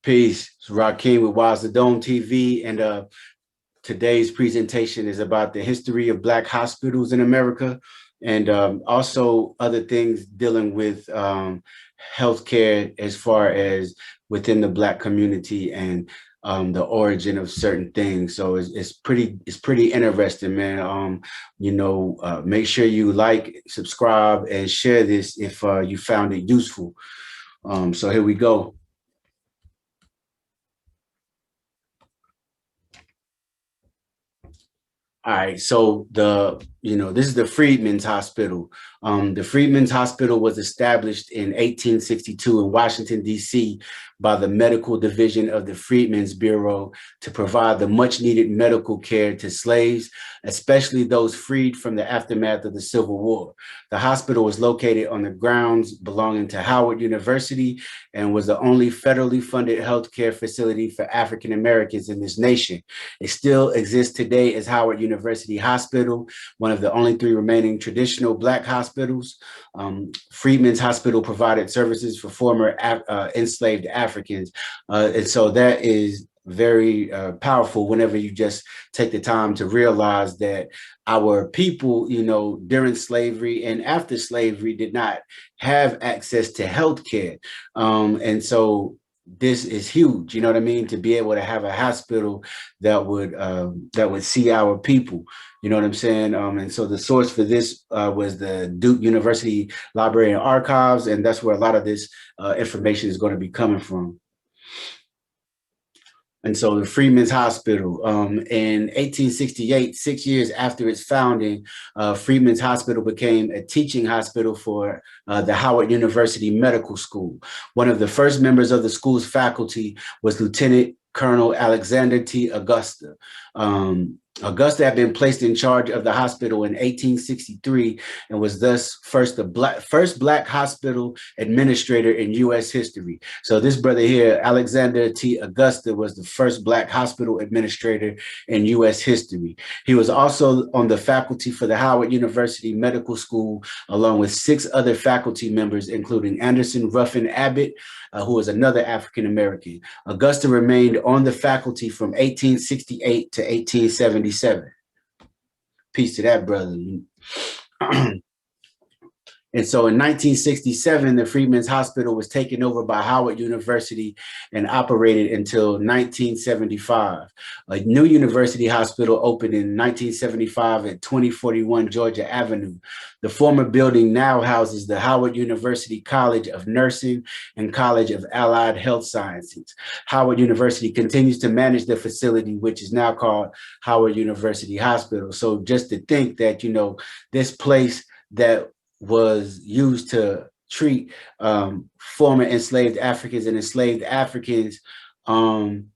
Peace. It's Rakim with Waz the Dome TV, and today's presentation is about the history of Black hospitals in America, and also other things dealing with healthcare as far as within the Black community and the origin of certain things. So it's pretty interesting, man. Make sure you like, subscribe, and share this if you found it useful. So here we go. All right, so this is the Freedmen's Hospital. The Freedmen's Hospital was established in 1862 in Washington, D.C. by the Medical Division of the Freedmen's Bureau to provide the much needed medical care to slaves, especially those freed from the aftermath of the Civil War. The hospital was located on the grounds belonging to Howard University and was the only federally funded healthcare facility for African Americans in this nation. It still exists today as Howard University Hospital, one of the only three remaining traditional Black hospitals. Freedmen's Hospital provided services for former enslaved Africans. And so that is very powerful whenever you just take the time to realize that our people, during slavery and after slavery did not have access to health care. And so this is huge, you know what I mean, to be able to have a hospital that would see our people, you know what I'm saying. And so the source for this was the Duke University Library and Archives, and that's where a lot of this information is going to be coming from. And so the Freedmen's Hospital, in 1868, 6 years after its founding, Freedmen's Hospital became a teaching hospital for the Howard University Medical School. One of the first members of the school's faculty was Lieutenant Colonel Alexander T. Augusta. Augusta had been placed in charge of the hospital in 1863 and was thus first Black hospital administrator in U.S. history. So this brother here, Alexander T. Augusta, was the first Black hospital administrator in U.S. history. He was also on the faculty for the Howard University Medical School, along with 6 other faculty members, including Anderson Ruffin Abbott, who was another African American. Augusta remained on the faculty from 1868 to 1877. Peace to that brother. And so in 1967, the Freedmen's Hospital was taken over by Howard University and operated until 1975. A new university hospital opened in 1975 at 2041 Georgia Avenue. The former building now houses the Howard University College of Nursing and College of Allied Health Sciences. Howard University continues to manage the facility, which is now called Howard University Hospital. So just to think that, this place that was used to treat former enslaved Africans and enslaved Africans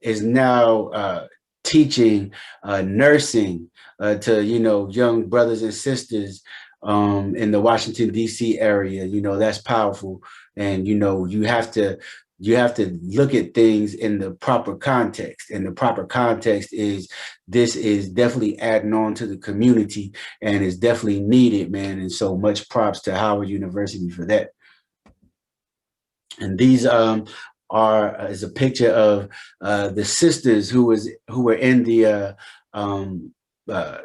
is now teaching nursing to, young brothers and sisters in the Washington, D.C. area. That's powerful. And, you have to look at things in the proper context. And the proper context is this is definitely adding on to the community and is definitely needed, man. And so much props to Howard University for that. And these is a picture of the sisters who were in the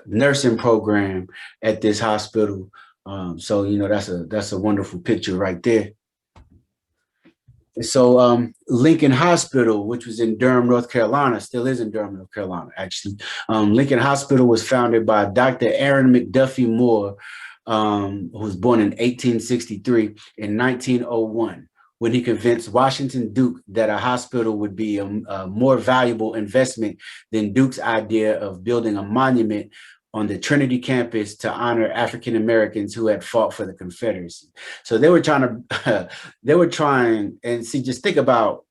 nursing program at this hospital. So that's a wonderful picture right there. So Lincoln Hospital, which was in Durham, North Carolina, still is in Durham, North Carolina, actually. Lincoln Hospital was founded by Dr. Aaron McDuffie Moore, who was born in 1863. In 1901, when he convinced Washington Duke that a hospital would be a more valuable investment than Duke's idea of building a monument on the Trinity campus to honor African Americans who had fought for the Confederacy. So they were trying, and see, just think about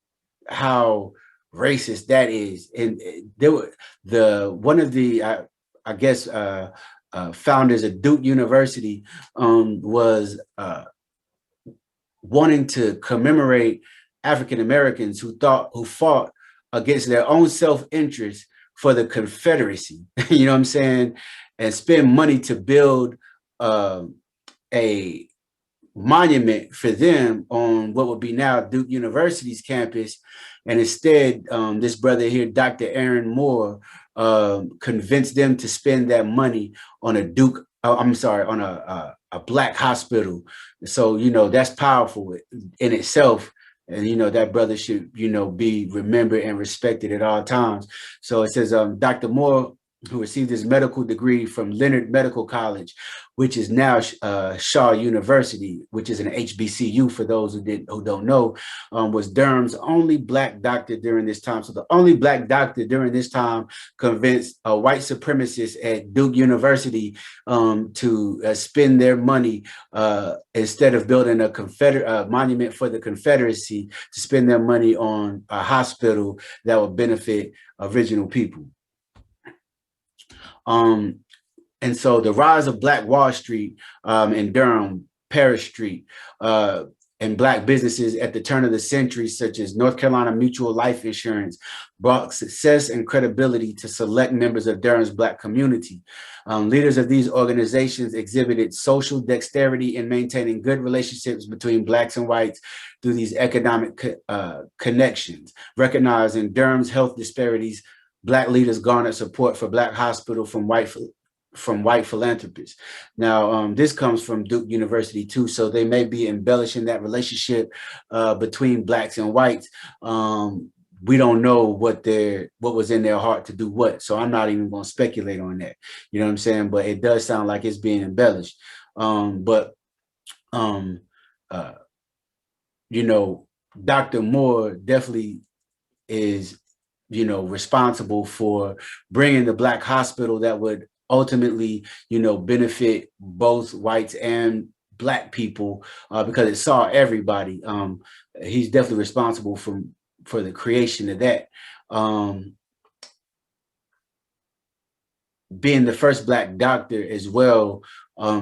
how racist that is. And there were one of the, I guess, founders of Duke University was wanting to commemorate African Americans who fought against their own self-interest for the Confederacy, you know what I'm saying, and spend money to build a monument for them on what would be now Duke University's campus. And instead, this brother here, Dr. Aaron Moore, convinced them to spend that money on a Duke, I'm sorry, on a Black hospital. So, you know, that's powerful in itself. And, you know, that brother should, you know, be remembered and respected at all times. So it says, Dr. Moore, who received his medical degree from Leonard Medical College, which is now Shaw University, which is an HBCU for those who don't know, was Durham's only Black doctor during this time. So the only Black doctor during this time convinced a white supremacist at Duke University to spend their money instead of building a Confederate monument for the Confederacy, to spend their money on a hospital that would benefit original people. And so the rise of Black Wall Street in Durham, Paris Street, and Black businesses at the turn of the century, such as North Carolina Mutual Life Insurance, brought success and credibility to select members of Durham's Black community. Leaders of these organizations exhibited social dexterity in maintaining good relationships between Blacks and whites through these economic connections. Recognizing Durham's health disparities, Black leaders garnered support for Black hospital from white philanthropists. Now, this comes from Duke University too, so they may be embellishing that relationship between Blacks and whites. We don't know what was in their heart to do what, so I'm not even going to speculate on that. You know what I'm saying? But it does sound like it's being embellished. You know, Dr. Moore definitely is, you know, responsible for bringing the Black hospital that would ultimately, you know, benefit both whites and Black people because it saw everybody. He's definitely responsible for the creation of that. Being the first Black doctor as well,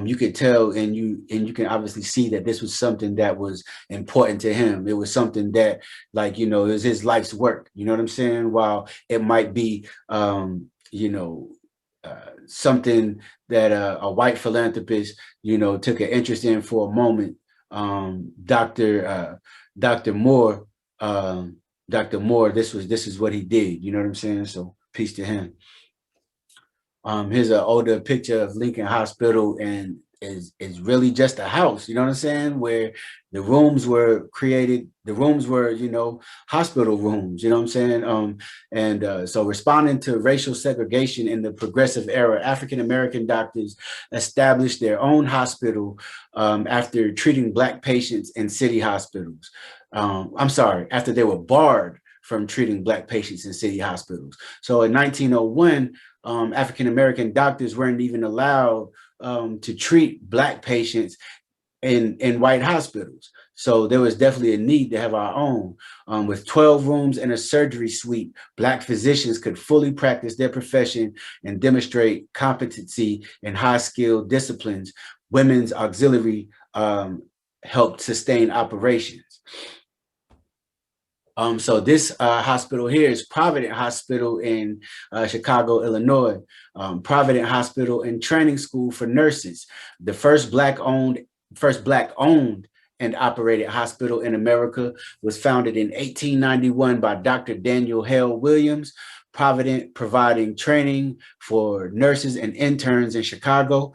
you could tell, and you can obviously see that this was something that was important to him. It was something that, like, you know, it was his life's work. You know what I'm saying? While it might be, you know, something that a white philanthropist, you know, took an interest in for a moment, Dr. Moore, this is what he did. You know what I'm saying? So peace to him. Here's an older picture of Lincoln Hospital, and is really just a house, you know what I'm saying, where the rooms were created. The rooms were, you know, hospital rooms, you know what I'm saying? So responding to racial segregation in the progressive era, African-American doctors established their own hospital after treating Black patients in city hospitals. After they were barred from treating Black patients in city hospitals. So in 1901, African-American doctors weren't even allowed to treat Black patients in white hospitals. So there was definitely a need to have our own. With 12 rooms and a surgery suite, Black physicians could fully practice their profession and demonstrate competency in high-skilled disciplines. Women's auxiliary helped sustain operations. So this hospital here is Provident Hospital in Chicago, Illinois. Provident Hospital and Training School for Nurses, the first Black owned and operated hospital in America, was founded in 1891 by Dr. Daniel Hale Williams. Provident providing training for nurses and interns in Chicago.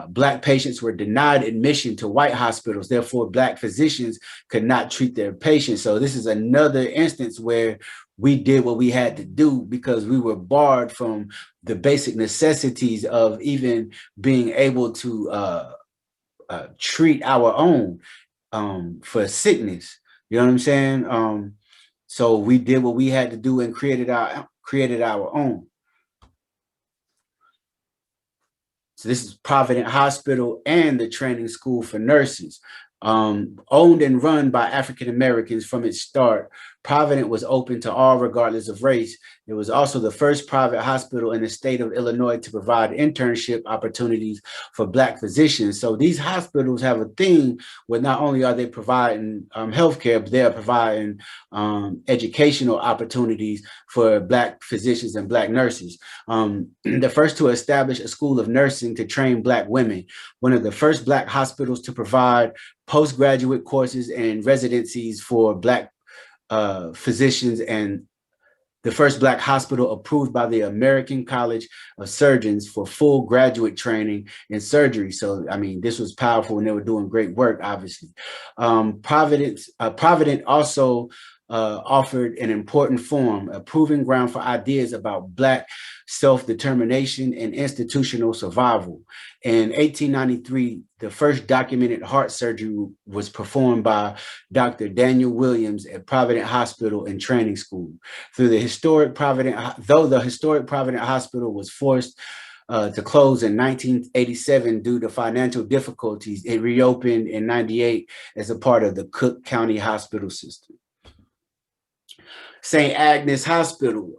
Black patients were denied admission to white hospitals. Therefore, Black physicians could not treat their patients. So this is another instance where we did what we had to do because we were barred from the basic necessities of even being able to treat our own for sickness. You know what I'm saying? So we did what we had to do and created our own. So this is Provident Hospital and the Training School for Nurses. Owned and run by African-Americans from its start, Provident was open to all regardless of race. It was also the first private hospital in the state of Illinois to provide internship opportunities for Black physicians. So these hospitals have a thing where not only are they providing healthcare, but they are providing educational opportunities for Black physicians and Black nurses. The first to establish a school of nursing to train Black women, one of the first Black hospitals to provide postgraduate courses and residencies for Black physicians, and the first Black hospital approved by the American College of Surgeons for full graduate training in surgery. So, I mean, this was powerful, and they were doing great work, obviously. Provident also offered an important forum, a proving ground for ideas about Black self-determination and institutional survival. In 1893, the first documented heart surgery was performed by Dr. Daniel Williams at Provident Hospital and Training School. Though the historic Provident Hospital was forced to close in 1987 due to financial difficulties, it reopened in 98 as a part of the Cook County Hospital System. St. Agnes Hospital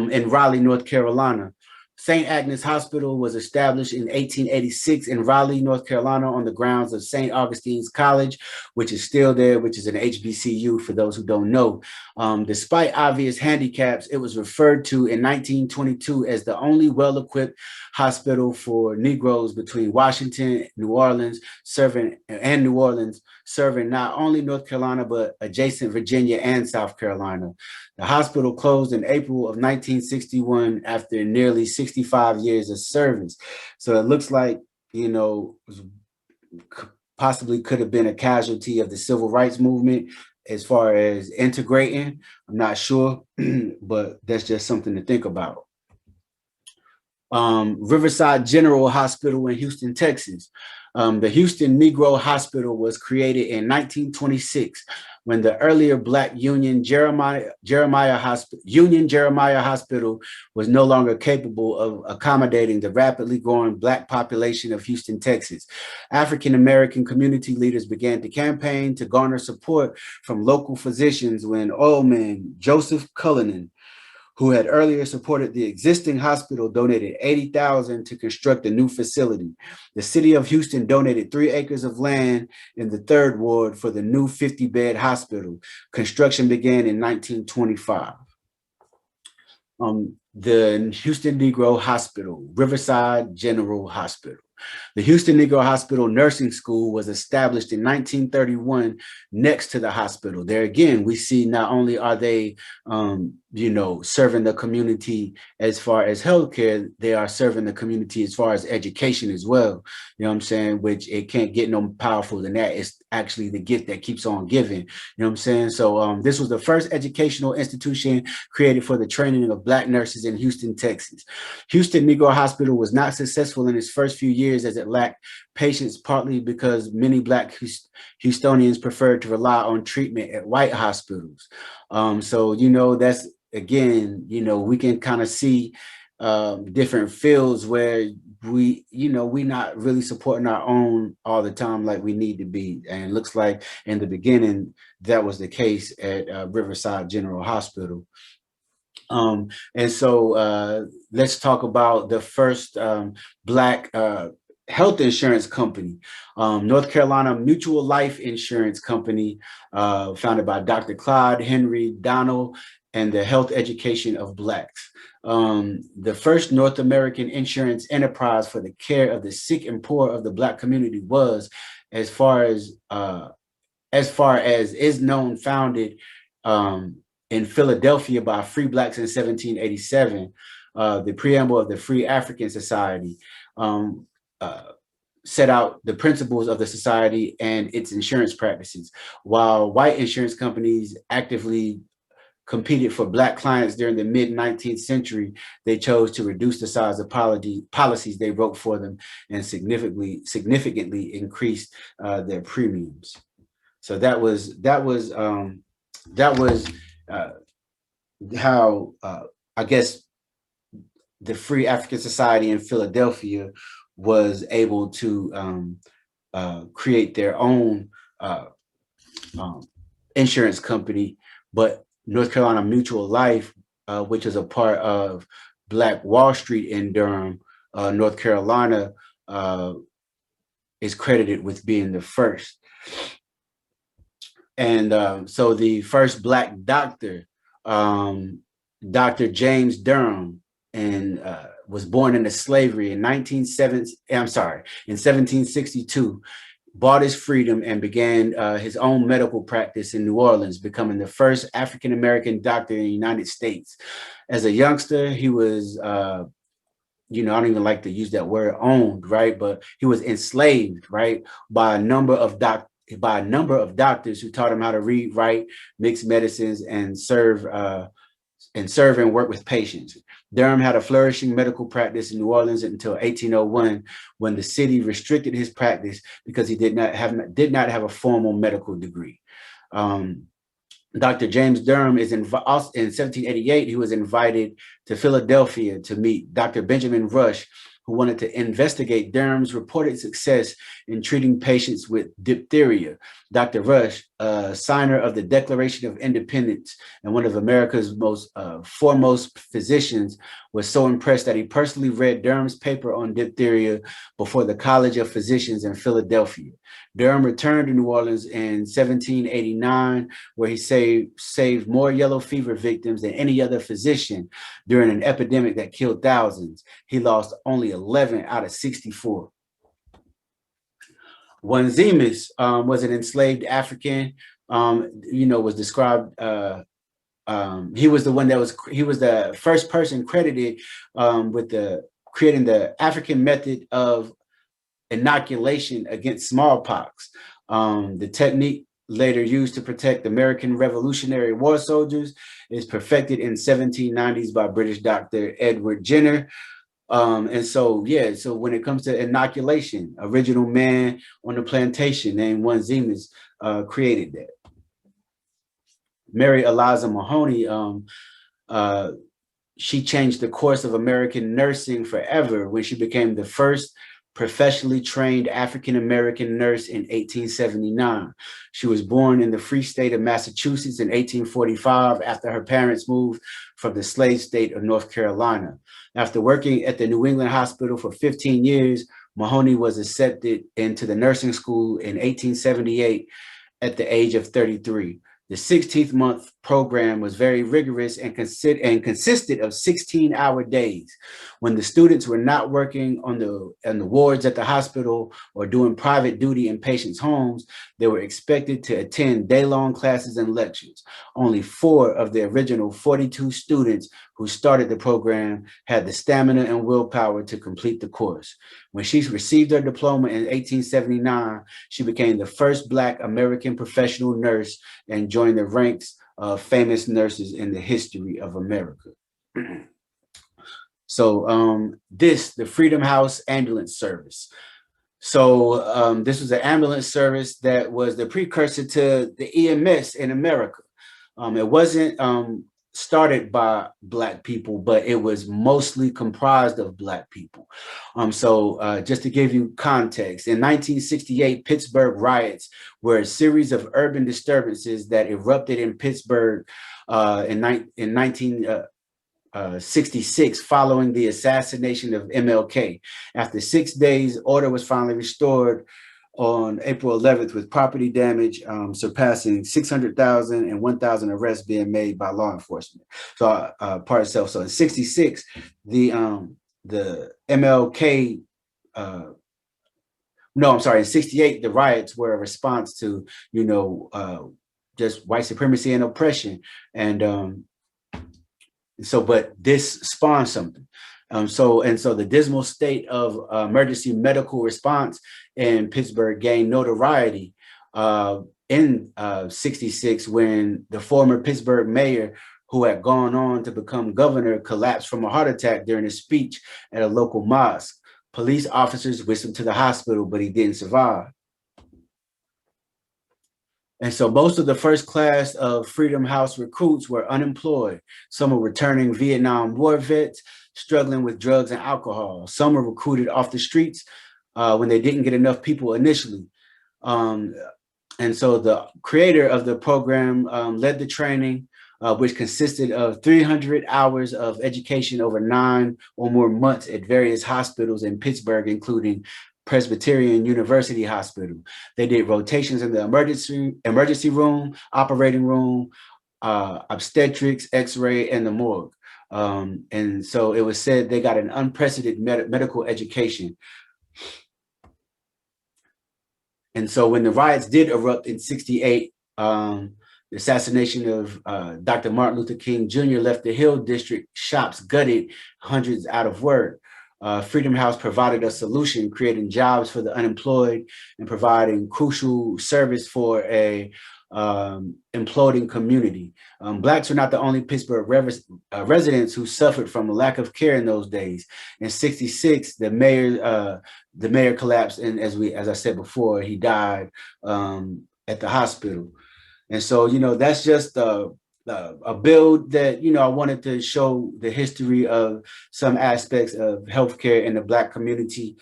in Raleigh, North Carolina. St. Agnes Hospital was established in 1886 in Raleigh, North Carolina, on the grounds of St. Augustine's College, which is still there, which is an HBCU for those who don't know. Despite obvious handicaps, it was referred to in 1922 as the only well-equipped hospital for Negroes between Washington and New Orleans, serving not only North Carolina, but adjacent Virginia and South Carolina. The hospital closed in April of 1961 after nearly 65 years of service. So it looks like, you know, possibly could have been a casualty of the civil rights movement as far as integrating. I'm not sure, but that's just something to think about. Riverside General Hospital in Houston, Texas. The Houston Negro Hospital was created in 1926 when the earlier Black Union Jeremiah Hospital was no longer capable of accommodating the rapidly growing Black population of Houston, Texas. African-American community leaders began to campaign to garner support from local physicians when oilman Joseph Cullinan, who had earlier supported the existing hospital, donated $80,000 to construct a new facility. The city of Houston donated 3 acres of land in the 3rd Ward for the new 50-bed hospital. Construction began in 1925. The Houston Negro Hospital, Riverside General Hospital. The Houston Negro Hospital Nursing School was established in 1931 next to the hospital. There again, we see not only are they, you know, serving the community as far as healthcare, they are serving the community as far as education as well. You know what I'm saying? Which it can't get no powerful than that. It's actually the gift that keeps on giving. You know what I'm saying? So this was the first educational institution created for the training of Black nurses in Houston, Texas. Houston Negro Hospital was not successful in its first few years as it lacked patients, partly because many Black Houstonians preferred to rely on treatment at white hospitals. So, you know, that's, again, you know, we can kind of see different fields where we not really supporting our own all the time like we need to be. And it looks like in the beginning, that was the case at Riverside General Hospital. And so let's talk about the first Black health insurance company, North Carolina Mutual Life Insurance Company, founded by Dr. Claude Henry Donald, and the health education of Blacks. The first North American insurance enterprise for the care of the sick and poor of the Black community was, as far as is known, founded in Philadelphia by free Blacks in 1787. The preamble of the Free African Society set out the principles of the society and its insurance practices. While white insurance companies actively competed for Black clients during the mid-19th century, they chose to reduce the size of policies they wrote for them and significantly increased their premiums. So that was how I guess the Free African Society in Philadelphia was able to create their own insurance company. But North Carolina Mutual Life, which is a part of Black Wall Street in Durham, North Carolina, is credited with being the first. And so the first Black doctor, Dr. James Durham, and was born into slavery in 1762. bought his freedom and began his own medical practice in New Orleans, becoming the first African-American doctor in the United States. As a youngster, he was, I don't even like to use that word owned, right? But he was enslaved, right, by a number of doctors who taught him how to read, write, mix medicines, and work with patients. Durham had a flourishing medical practice in New Orleans until 1801, when the city restricted his practice because he did not have a formal medical degree. Dr. James Durham in 1788, he was invited to Philadelphia to meet Dr. Benjamin Rush, who wanted to investigate Durham's reported success in treating patients with diphtheria. Dr. Rush, signer of the Declaration of Independence and one of America's most foremost physicians, was so impressed that he personally read Durham's paper on diphtheria before the College of Physicians in Philadelphia. Durham returned to New Orleans in 1789, where he saved more yellow fever victims than any other physician during an epidemic that killed thousands. He lost only 11 out of 64. Onesimus was an enslaved African, was described, he was the first person credited with creating the African method of inoculation against smallpox. The technique later used to protect American Revolutionary War soldiers is perfected in 1790s by British doctor Edward Jenner. So when it comes to inoculation, original man on the plantation named Onesimus created that. Mary Eliza Mahoney, she changed the course of American nursing forever when she became the first professionally trained African-American nurse in 1879. She was born in the Free State of Massachusetts in 1845 after her parents moved from the slave state of North Carolina. After working at the New England Hospital for 15 years, Mahoney was accepted into the nursing school in 1878 at the age of 33. The 16th month program was very rigorous and consisted of 16-hour days. When the students were not working on the wards at the hospital or doing private duty in patients' homes, they were expected to attend day-long classes and lectures. Only 4 of the original 42 students who started the program had the stamina and willpower to complete the course. When she received her diploma in 1879, she became the first Black American professional nurse and joined the ranks of famous nurses in the history of America. So the Freedom House Ambulance Service. So this was an ambulance service that was the precursor to the EMS in America. It wasn't started by Black people, but it was mostly comprised of Black people. So just to give you context, in 1968, Pittsburgh riots were a series of urban disturbances that erupted in Pittsburgh in 1966 following the assassination of MLK. After 6 days, order was finally restored on April 11th, with property damage surpassing 600,000 and 1,000 arrests being made by law enforcement. So part itself. So in 66, the MLK, in 68, the riots were a response to, just white supremacy and oppression. And but this spawned something. So the dismal state of emergency medical response in Pittsburgh gained notoriety in 66 when the former Pittsburgh mayor, who had gone on to become governor, collapsed from a heart attack during a speech at a local mosque. Police officers whisked him to the hospital, but he didn't survive. And so most of the first class of Freedom House recruits were unemployed. Some were returning Vietnam War vets struggling with drugs and alcohol. Some were recruited off the streets when they didn't get enough people initially. And so the creator of the program led the training, which consisted of 300 hours of education over 9 or more months at various hospitals in Pittsburgh, including Presbyterian University Hospital. They did rotations in the emergency room, operating room, obstetrics, x-ray, and the morgue. And so it was said they got an unprecedented medical education. And so when the riots did erupt in 68, the assassination of Dr. Martin Luther King Jr. left the Hill District shops gutted, hundreds out of work. Freedom House provided a solution, creating jobs for the unemployed and providing crucial service for a imploding community. Blacks were not the only Pittsburgh residents who suffered from a lack of care in those days. In '66, the mayor collapsed, and as I said before, he died at the hospital. And so, that's just a build that, I wanted to show the history of some aspects of healthcare in the Black community.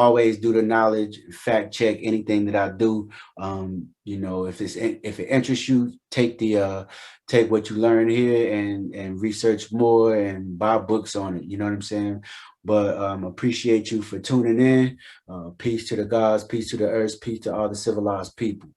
Always do the knowledge, fact check anything that I do. If it interests you, take what you learn here and research more and buy books on it. You know what I'm saying? But appreciate you for tuning in. Peace to the gods, peace to the earth, peace to all the civilized people.